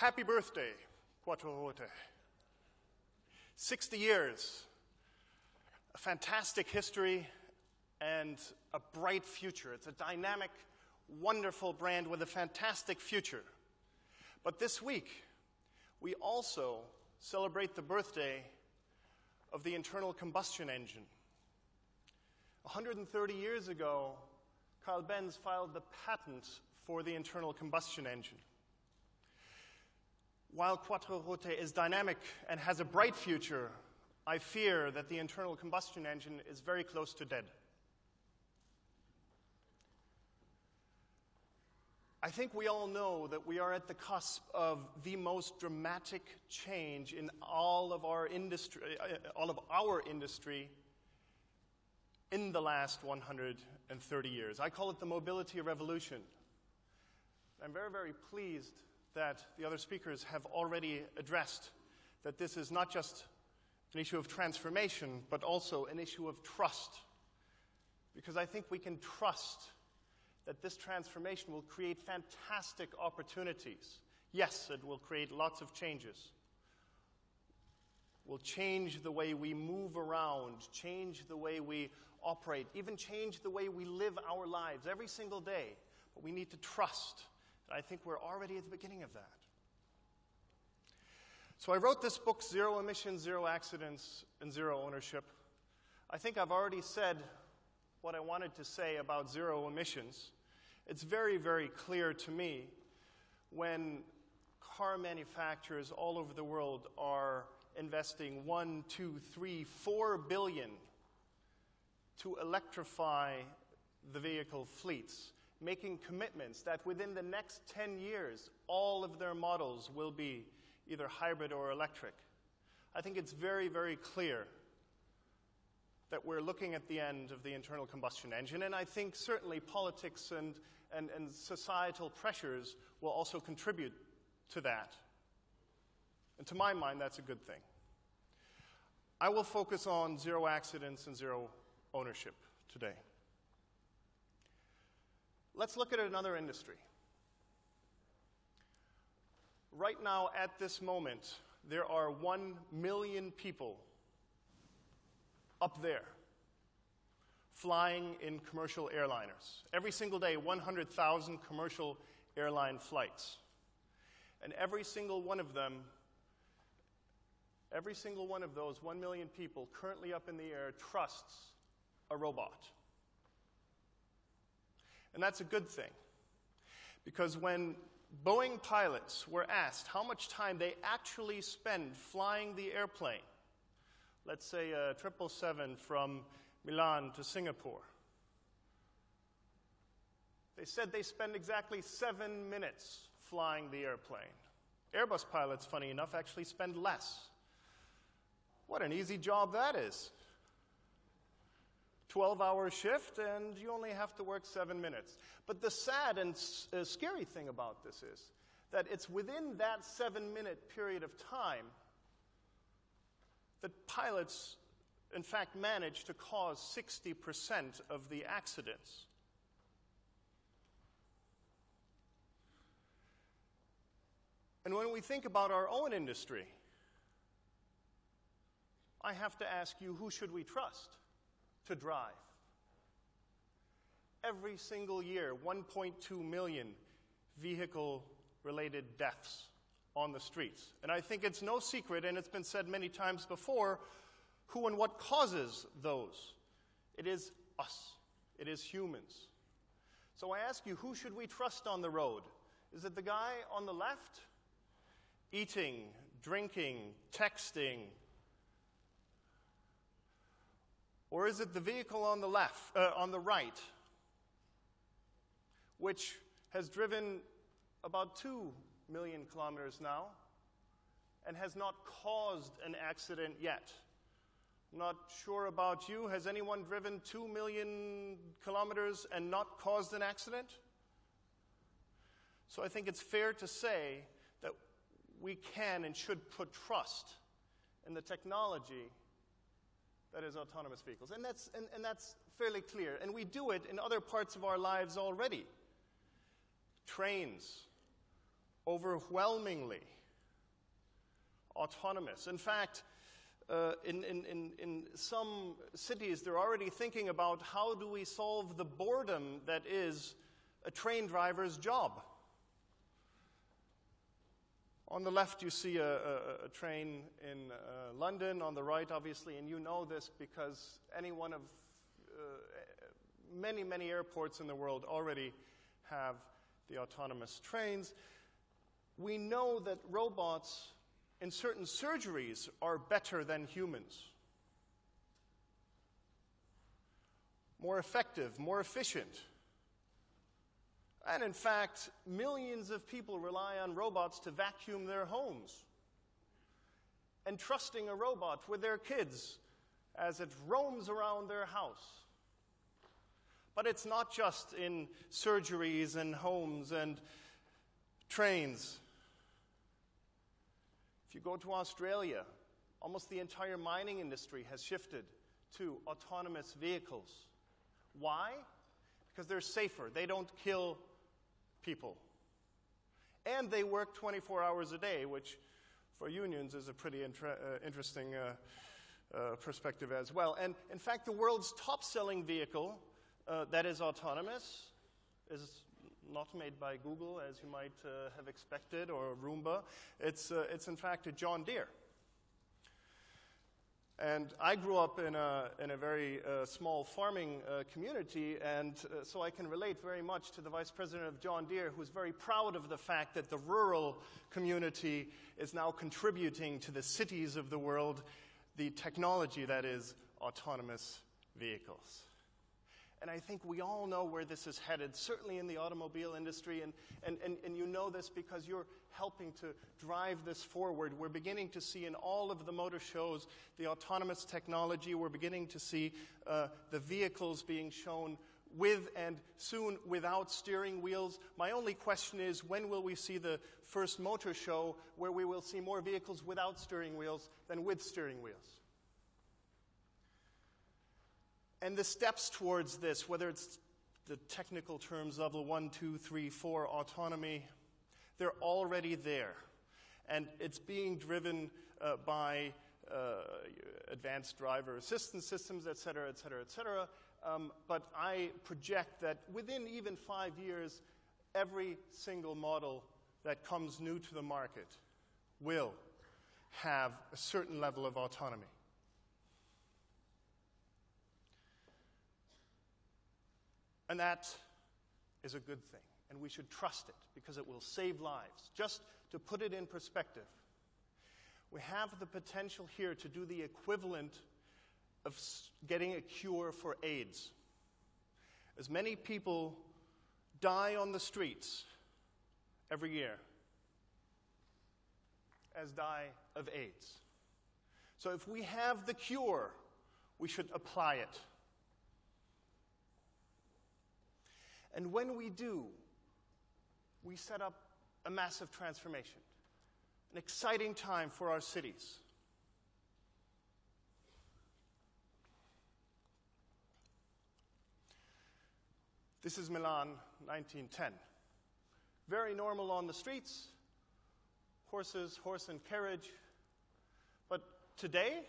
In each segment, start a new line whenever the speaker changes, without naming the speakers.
Happy birthday, Quattroruote. 60 years, a fantastic history, and a bright future. It's a dynamic, wonderful brand with a fantastic future. But this week, we also celebrate the birthday of the internal combustion engine. 130 years ago, Carl Benz filed the patent for the internal combustion engine. While Quattroruote is dynamic and has a bright future, I fear that the internal combustion engine is very close to dead. I think we all know that we are at the cusp of the most dramatic change in all of our industry in the last 130 years. I call it the mobility revolution. I'm very, very pleased that the other speakers have already addressed that this is not just an issue of transformation, but also an issue of trust. Because I think we can trust that this transformation will create fantastic opportunities. Yes, it will create lots of changes. Will change the way we move around, change the way we operate, even change the way we live our lives every single day. But we need to trust. And I think we're already at the beginning of that. So I wrote this book, Zero Emissions, Zero Accidents, and Zero Ownership. I think I've already said what I wanted to say about zero emissions. It's very, very clear to me when car manufacturers all over the world are investing 1, 2, 3, 4 billion to electrify the vehicle fleets, making commitments that within the next 10 years, all of their models will be either hybrid or electric. I think it's very, very clear that we're looking at the end of the internal combustion engine, and I think certainly politics and societal pressures will also contribute to that. And to my mind, that's a good thing. I will focus on zero accidents and zero ownership today. Let's look at another industry. Right now, at this moment, there are 1 million people up there flying in commercial airliners. Every single day, 100,000 commercial airline flights. And every single one of those 1 million people currently up in the air trusts a robot. And that's a good thing, because when Boeing pilots were asked how much time they actually spend flying the airplane, let's say a 777 from Milan to Singapore, they said they spend exactly 7 minutes flying the airplane. Airbus pilots, funny enough, actually spend less. What an easy job that is. 12-hour shift, and you only have to work 7 minutes. But the sad and scary thing about this is that it's within that 7-minute period of time that pilots, in fact, manage to cause 60% of the accidents. And when we think about our own industry, I have to ask you, who should we trust to drive? Every single year, 1.2 million vehicle-related deaths on the streets. And I think it's no secret, and it's been said many times before, who and what causes those. It is us. It is humans. So I ask you, who should we trust on the road? Is it the guy on the left, eating, drinking, texting? Or is it the vehicle on the right, which has driven about 2 million kilometers now and has not caused an accident yet? I'm not sure about you. Has anyone driven 2 million kilometers and not caused an accident? So I think it's fair to say that we can and should put trust in the technology that is autonomous vehicles. And that's fairly clear. And we do it in other parts of our lives already. Trains, overwhelmingly autonomous. In fact, in some cities, they're already thinking about how do we solve the boredom that is a train driver's job. On the left, you see a train in London. On the right, obviously, and you know this because any one of many, many airports in the world already have the autonomous trains. We know that robots in certain surgeries are better than humans. More effective, more efficient. And in fact, millions of people rely on robots to vacuum their homes. And trusting a robot with their kids as it roams around their house. But it's not just in surgeries and homes and trains. If you go to Australia, almost the entire mining industry has shifted to autonomous vehicles. Why? Because they're safer. They don't kill people. And they work 24 hours a day, which for unions is a pretty interesting perspective as well. And in fact, the world's top-selling vehicle that is autonomous is not made by Google, as you might have expected, or Roomba. It's in fact a John Deere. And I grew up in a very small farming community, and so I can relate very much to the vice president of John Deere, who's very proud of the fact that the rural community is now contributing to the cities of the world the technology that is autonomous vehicles. And I think we all know where this is headed, certainly in the automobile industry, and you know this because you're helping to drive this forward. We're beginning to see in all of the motor shows the autonomous technology. We're beginning to see the vehicles being shown with and soon without steering wheels. My only question is, when will we see the first motor show where we will see more vehicles without steering wheels than with steering wheels? And the steps towards this, whether it's the technical terms level 1, 2, 3, 4 autonomy, they're already there. And it's being driven by advanced driver assistance systems, et cetera, et cetera, et cetera. But I project that within even 5 years, every single model that comes new to the market will have a certain level of autonomy. And that is a good thing, and we should trust it because it will save lives. Just to put it in perspective, we have the potential here to do the equivalent of getting a cure for AIDS. As many people die on the streets every year as die of AIDS. So if we have the cure, we should apply it. And when we do, we set up a massive transformation, an exciting time for our cities. This is Milan, 1910. Very normal on the streets, horses, horse and carriage. But today,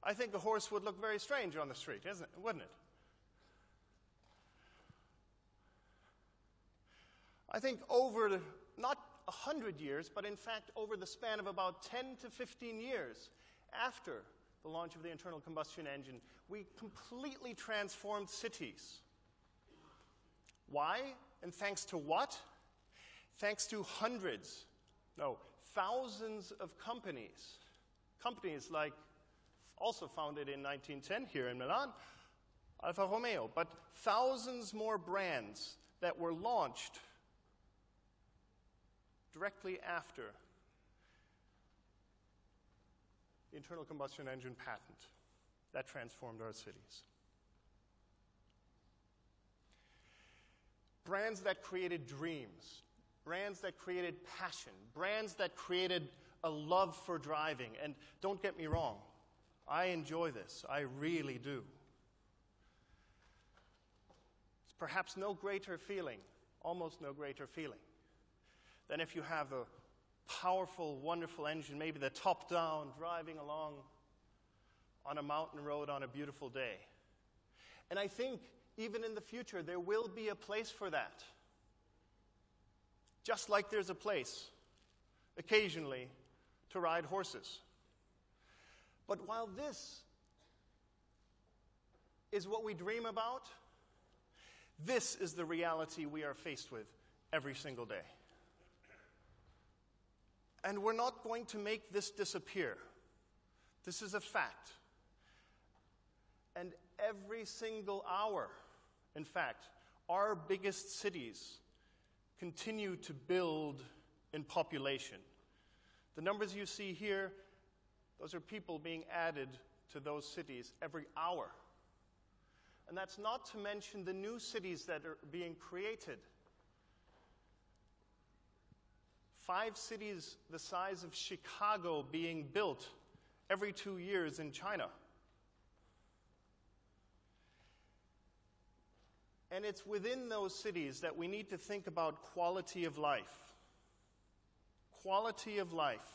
I think a horse would look very strange on the street, wouldn't it? I think over, not 100 years, but in fact over the span of about 10 to 15 years after the launch of the internal combustion engine, we completely transformed cities. Why? And thanks to what? Thanks to thousands of companies. Companies like, also founded in 1910 here in Milan, Alfa Romeo, but thousands more brands that were launched directly after the internal combustion engine patent that transformed our cities. Brands that created dreams, brands that created passion, brands that created a love for driving. And don't get me wrong, I enjoy this. I really do. It's perhaps no greater feeling, almost no greater feeling, than if you have a powerful, wonderful engine, maybe the top down, driving along on a mountain road on a beautiful day. And I think even in the future, there will be a place for that. Just like there's a place, occasionally, to ride horses. But while this is what we dream about, this is the reality we are faced with every single day. And we're not going to make this disappear. This is a fact. And every single hour, in fact, our biggest cities continue to build in population. The numbers you see here, those are people being added to those cities every hour. And that's not to mention the new cities that are being created. 5 cities the size of Chicago being built every 2 years in China. And it's within those cities that we need to think about quality of life. Quality of life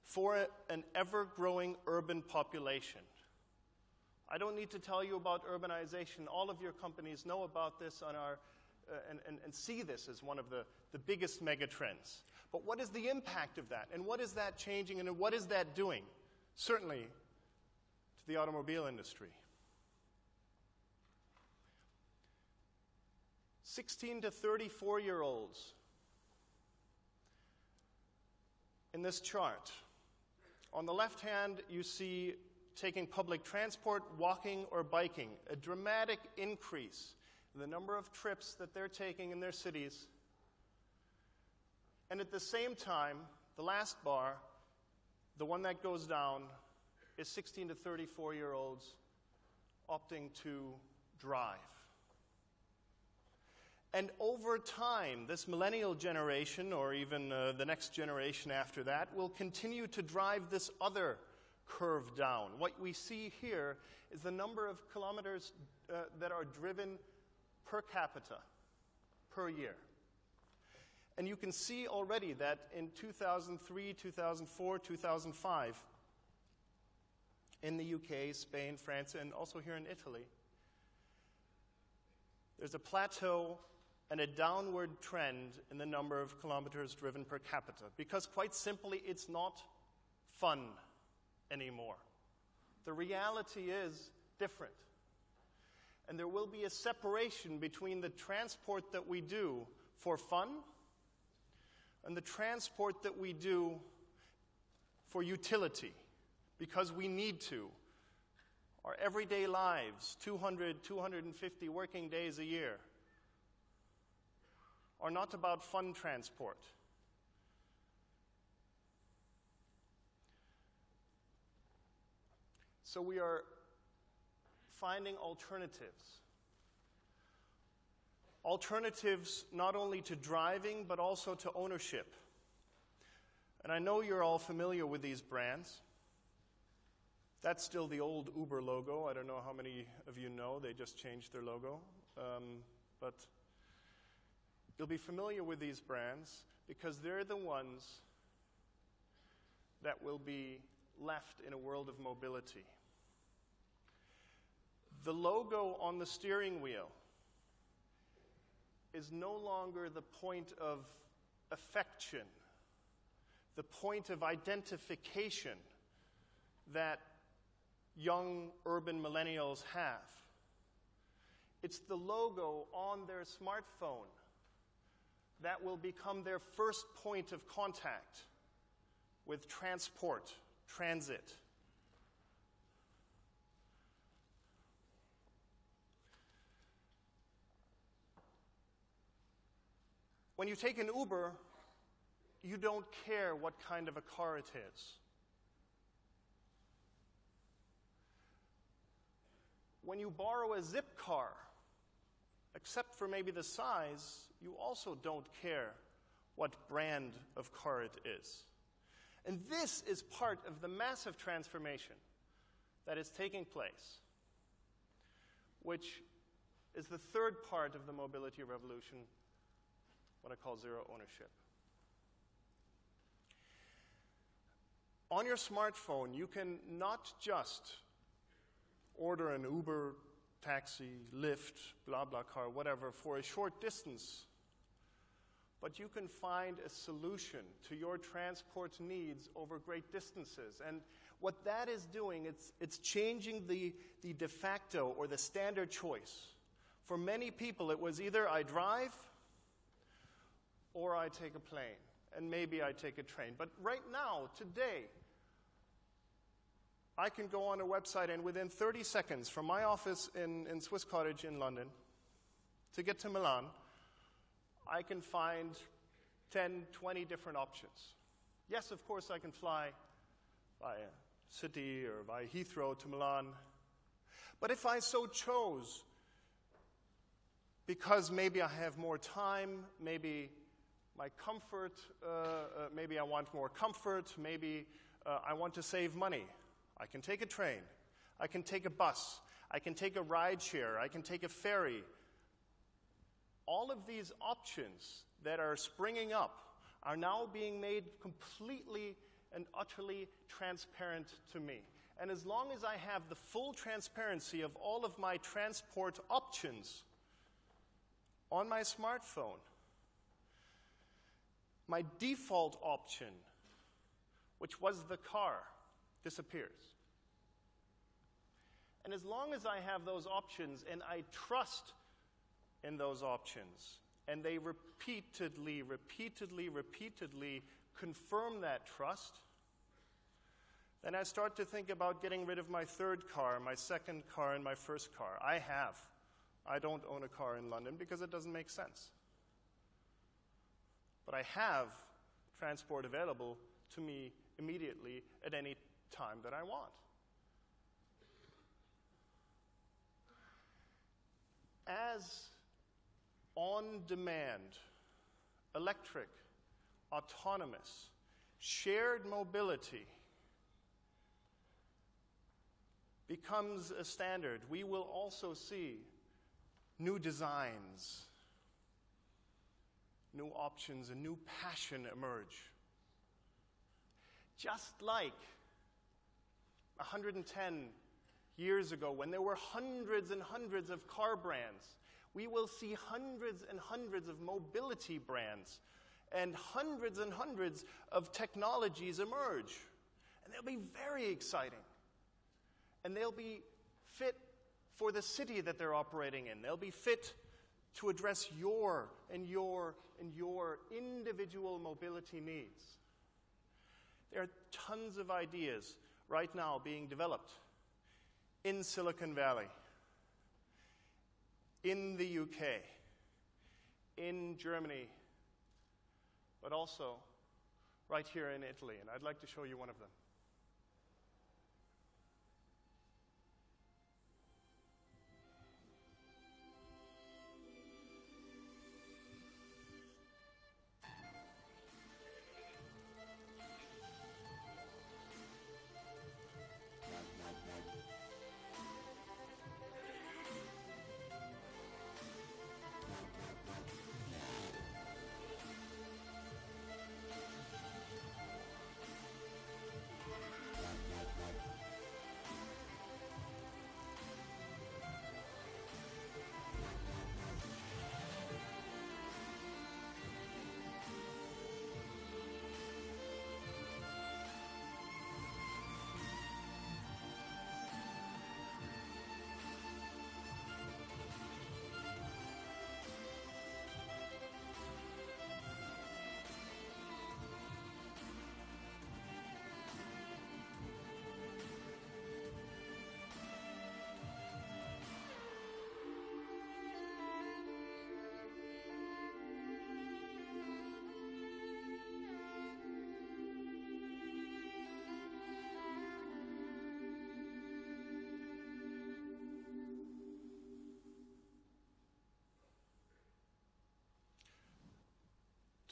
for an ever-growing urban population. I don't need to tell you about urbanization. All of your companies know about this on our, and see this as one of the biggest megatrends. But what is the impact of that? And what is that changing? And what is that doing? Certainly to the automobile industry. 16 to 34-year-olds in this chart. On the left hand, you see taking public transport, walking, or biking, a dramatic increase in the number of trips that they're taking in their cities. And at the same time, the last bar, the one that goes down, is 16 to 34-year-olds opting to drive. And over time, this millennial generation, or even the next generation after that, will continue to drive this other curve down. What we see here is the number of kilometers that are driven per capita per year. And you can see already that in 2003, 2004, 2005, in the UK, Spain, France, and also here in Italy, there's a plateau and a downward trend in the number of kilometers driven per capita, because quite simply, it's not fun anymore. The reality is different. And there will be a separation between the transport that we do for fun and the transport that we do for utility, because we need to. Our everyday lives, 200, 250 working days a year, are not about fun transport. So we are finding alternatives. Alternatives not only to driving, but also to ownership. And I know you're all familiar with these brands. That's still the old Uber logo. I don't know how many of you know. They just changed their logo. But you'll be familiar with these brands because they're the ones that will be left in a world of mobility. The logo on the steering wheel is no longer the point of affection, the point of identification that young urban millennials have. It's the logo on their smartphone that will become their first point of contact with transport, transit. When you take an Uber, you don't care what kind of a car it is. When you borrow a zip car, except for maybe the size, you also don't care what brand of car it is. And this is part of the massive transformation that is taking place, which is the third part of the mobility revolution, what I call zero ownership. on your smartphone, you can not just order an Uber, taxi, Lyft, blah, blah car, whatever, for a short distance, but you can find a solution to your transport needs over great distances. And what that is doing, it's changing the de facto or the standard choice. For many people, it was either I drive or I take a plane, and maybe I take a train. But right now, today, I can go on a website and within 30 seconds from my office in Swiss Cottage in London to get to Milan, I can find 10, 20 different options. Yes, of course, I can fly by City or by Heathrow to Milan. But if I so chose, because maybe I have more time, maybe my comfort, maybe I want more comfort, maybe I want to save money, I can take a train, I can take a bus, I can take a ride share, I can take a ferry. All of these options that are springing up are now being made completely and utterly transparent to me. And as long as I have the full transparency of all of my transport options on my smartphone, my default option, which was the car, disappears. And as long as I have those options and I trust in those options, and they repeatedly confirm that trust, then I start to think about getting rid of my third car, my second car, and my first car. I don't own a car in London because it doesn't make sense. But I have transport available to me immediately at any time that I want. As on-demand, electric, autonomous, shared mobility becomes a standard, we will also see new designs, new options, a new passion emerge. Just like 110 years ago, when there were hundreds and hundreds of car brands, we will see hundreds and hundreds of mobility brands and hundreds of technologies emerge. And they'll be very exciting. And they'll be fit for the city that they're operating in. They'll be fit to address your individual mobility needs. There are tons of ideas right now being developed in Silicon Valley, in the UK, in Germany, but also right here in Italy. And I'd like to show you one of them.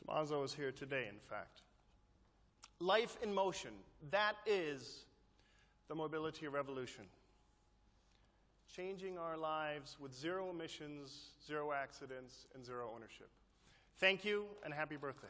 Tommaso is here today, in fact. Life in motion, that is the mobility revolution. Changing our lives with zero emissions, zero accidents, and zero ownership. Thank you, and happy birthday.